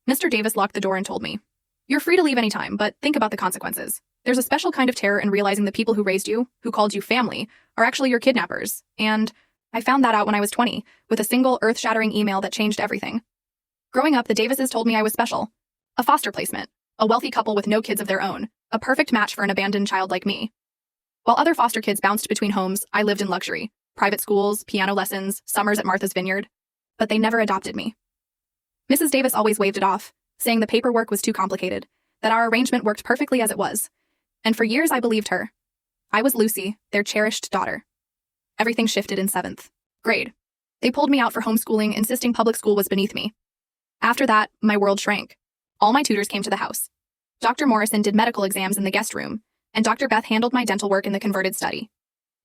Mr. Davis locked the door and told me, "You're free to leave anytime, but think about the consequences. There's a special kind of terror in realizing the people who raised you, who called you family, are actually your kidnappers." And I found that out when I was 20, with a single earth-shattering email that changed everything. Growing up, the Davises told me I was special. A foster placement, a wealthy couple with no kids of their own, a perfect match for an abandoned child like me. While other foster kids bounced between homes, I lived in luxury, private schools, piano lessons, summers at Martha's Vineyard. But they never adopted me. Mrs. Davis always waved it off, saying the paperwork was too complicated, that our arrangement worked perfectly as it was. And for years I believed her. I was Lucy, their cherished daughter. Everything shifted in 7th grade. They pulled me out for homeschooling, insisting public school was beneath me. After that, my world shrank. All my tutors came to the house. Dr. Morrison did medical exams in the guest room, and Dr. Beth handled my dental work in the converted study.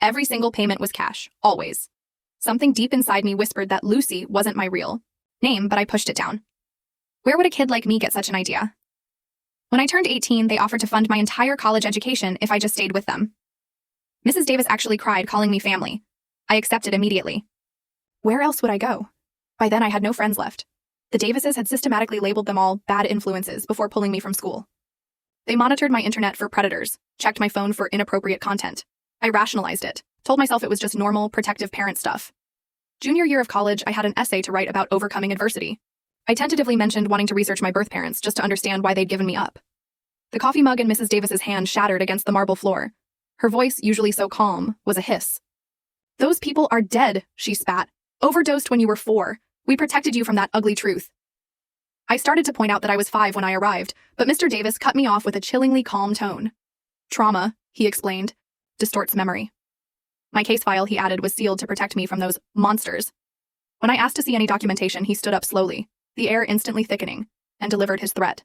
Every single payment was cash, always. Something deep inside me whispered that Lucy wasn't my real name, but I pushed it down. Where would a kid like me get such an idea? When I turned 18, they offered to fund my entire college education if I just stayed with them. Mrs. Davis actually cried, calling me family. I accepted immediately. Where else would I go? By then I had no friends left. The Davises had systematically labeled them all bad influences before pulling me from school. They monitored my internet for predators, checked my phone for inappropriate content. I rationalized it, told myself it was just normal, protective parent stuff. Junior year of college, I had an essay to write about overcoming adversity. I tentatively mentioned wanting to research my birth parents just to understand why they'd given me up. The coffee mug in Mrs. Davis's hand shattered against the marble floor. Her voice, usually so calm, was a hiss. "Those people are dead," she spat. "Overdosed when you were 4. We protected you from that ugly truth." I started to point out that I was 5 when I arrived, but Mr. Davis cut me off with a chillingly calm tone. "Trauma," he explained, "distorts memory." My case file, he added, was sealed to protect me from those monsters. When I asked to see any documentation, he stood up slowly, the air instantly thickening, and delivered his threat.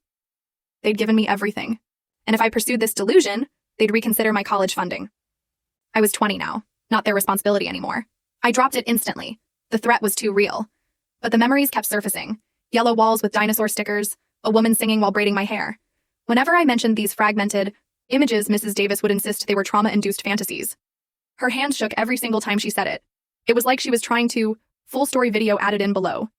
They'd given me everything, and if I pursued this delusion, they'd reconsider my college funding. I was 20 now, not their responsibility anymore. I dropped it instantly. The threat was too real. But the memories kept surfacing. Yellow walls with dinosaur stickers, a woman singing while braiding my hair. Whenever I mentioned these fragmented images, Mrs. Davis would insist they were trauma-induced fantasies. Her hands shook every single time she said it. It was like she was trying to, full story video added in below.